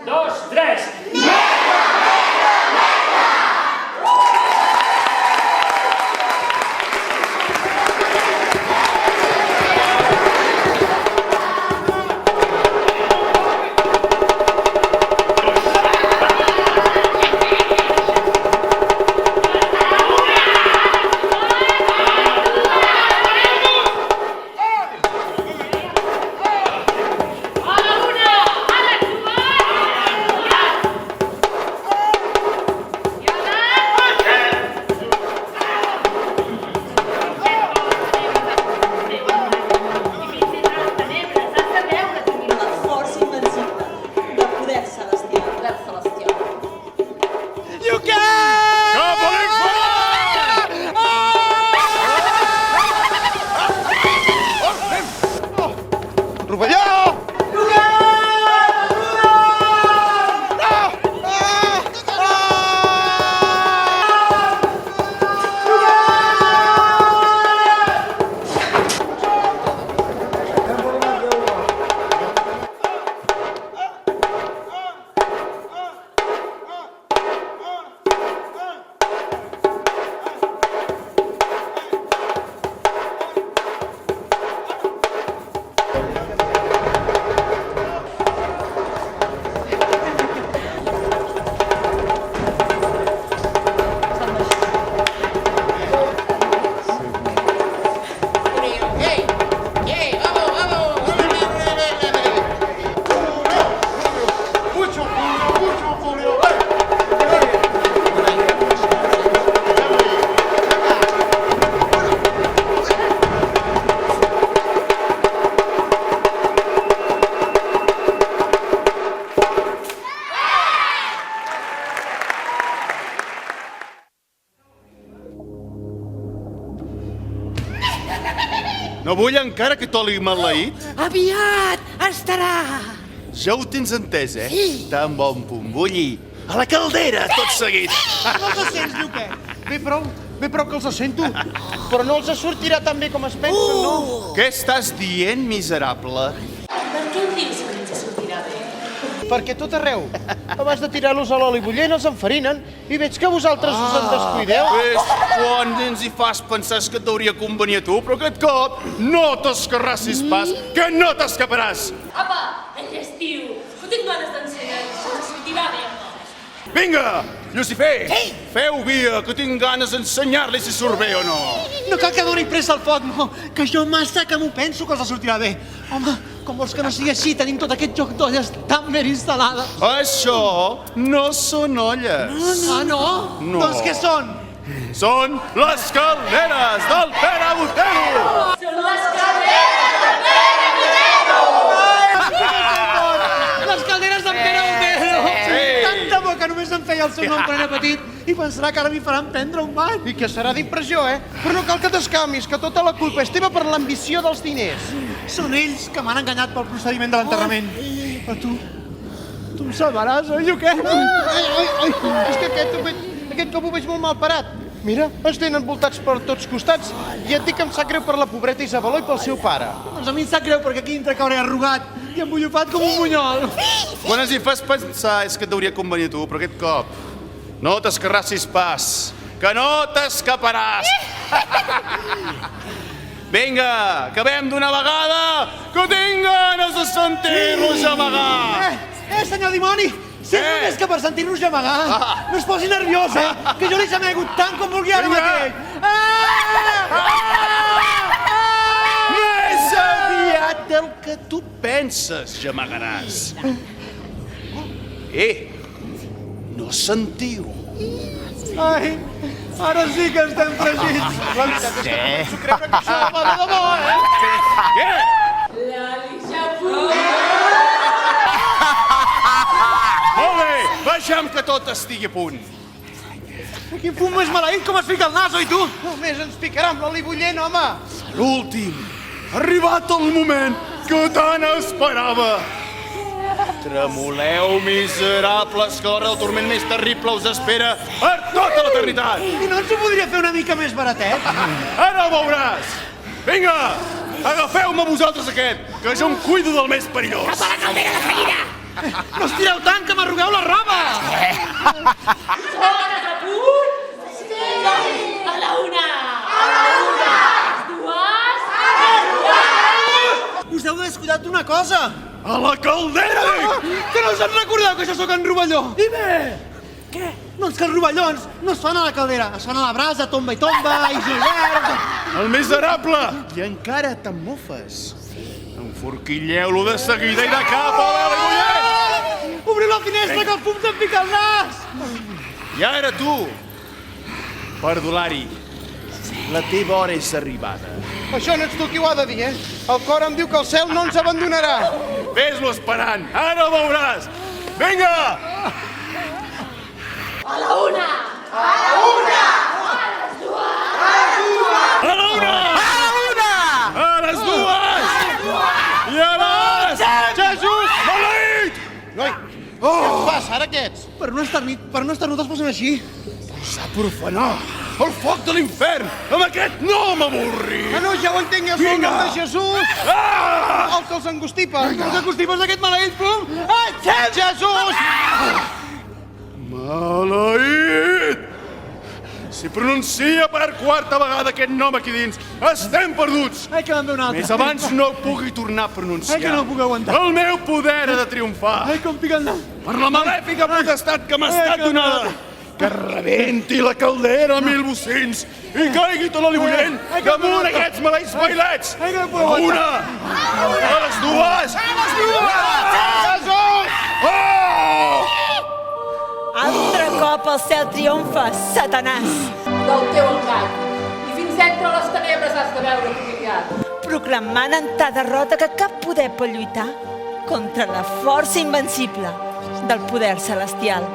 2, 3. No vull encara que t'oli maleït? Aviat estarà! Ja ho tens entès, eh? Sí. Tan bon punt, bullir. A la caldera, tot seguit. No els sents, diu què? Bé prou que els sento. Però no els sortirà tan bé com es pensen, no? Què estàs dient, miserable? Per què em dius que ens sortirà bé? Perquè tot arreu, abans de tirar-los a l'oli bullent, els enfarinen i veig que vosaltres us en descuideu. Ves, quan ens hi fas pensar que t'hauria convenir a tu, però aquest cop no t'escarrassis pas, que no t'escaparàs. Apa, en l'estiu, que tinc ganes d'ensenyar, se'ns sortirà bé amb noms. Vinga, Lucifer, feu via, que tinc ganes d'ensenyar-li si surt bé o no. No cal que doni pressa al foc, no, que jo massa que m'ho penso que els sortirà bé. Home, com vols que no sigui així, tenim tot aquest joc d'olles tan ben instal·lades. Això no són olles. Ah, no? No. Doncs què són? Són les calderes del Pere Botero. Són les cadenes de Pere Botero! Les calderes d'en Pere Botero! Sí. Tant de bo que només em feia el seu nom quan era petit i pensarà que ara m'hi faran prendre un bany. I que serà d'impressió, eh? Però no cal que t'escamis, que tota la culpa és teva per l'ambició dels diners. Són ells que m'han enganyat pel procediment de l'enterrament. Però tu em salvaràs, oi, o què? Ai, és que aquest cop ho veig molt mal parat. Mira, ens tenen envoltats per tots costats i et dic que em sap greu per la pobreta Isabeló i pel seu pare. Doncs a mi em sap greu perquè aquí dintre cauré arrugat i embullofat com un bunyol. Quan ens hi fas pensar és que t'hauria convenir a tu, però aquest cop no t'escarrassis pas, que no t'escaparàs. Vinga, acabem d'una vegada, que tinc ganes de sentir-los gemegar. Senyor dimoni, si és només que per sentir-nos gemegar, no es posi nerviós, que jo li gemego tant com vulgui ara mateix. Més aviat del que tu penses, gemegaràs. No sentiu? Ai, ara sí que estem fregits. La veritat és que no penso creure que això va de debò, Què? L'Alicia Pú! Molt bé, vejam que tot estigui a punt. Quin fum més maleït, com es fica el nas, oi tu? Només ens picarà amb l'oli bullent, home. L'últim, ha arribat el moment que tant esperava. Tremoleu, miserables, que l'hora del turment més terrible us espera per tota l'eternitat. I no ens ho podria fer una mica més baratet? Ara ho veuràs. Vinga, agafeu-me vosaltres aquest, que jo em cuido del més perillós. Cap a la caldera de seguida! No estireu tant, que m'arrugueu la roba! Totes a punt? Sí! A la una! A la una! A les dues! A les dues! Us heu descuidat d'una cosa! A la caldera! Que no us en recordeu que jo sóc en Rovelló? I bé! Què? Doncs que els rovellons no es fan a la caldera, es fan a la brasa, tomba, i julert... El miserable! I encara te'n mofes. Enforquilleu-lo de seguida i de cap, a l'Eli Mollet! Obriu la finestra, que el fum se'm pica al nas! I ara tu, perdulari, la teva hora és arribada. Això no ets tu qui ho ha de dir, eh? El cor em diu que el cel no ens abandonarà. Ves-lo esperant, ara ho veuràs! Vinga! A la una! A la una! A les dues! A la una! A les dues! I a les... Jesús! Maleït! Noi, què et passa, ara què ets? Per no estar-nos posem així. S'ha profanat el foc de l'infern! Amb aquest no m'avorri! Ah, no, ja ho entenc, ja és el nom de Jesús! Ah! El que els angustipa! Els angustipes d'aquest maleït fum! Ah, Jesús! Maleït! Si pronuncia per quarta vegada aquest nom aquí dins, estem perduts! Ai, que me'n ve un altre. Més abans no el pugui tornar a pronunciar. Ai, que no ho puc aguantar. El meu poder ha de triomfar. Ai, com pica el nas. Per la malèfica potestat que m'ha estat donada. Que rebenti la caldera a 1000 bocins i caigui tot l'oli bullent damunt aquests maleïts bailets. Ai, que no puc A aguantar. una, a les dues. A les dues! Jesús! Oh! Altre cop el cel triomfa, Satanàs. Del teu engany. I fins entre les tenebres has de veure humiliat. Proclamant en ta derrota que cap poder pot lluitar contra la força invencible del poder celestial.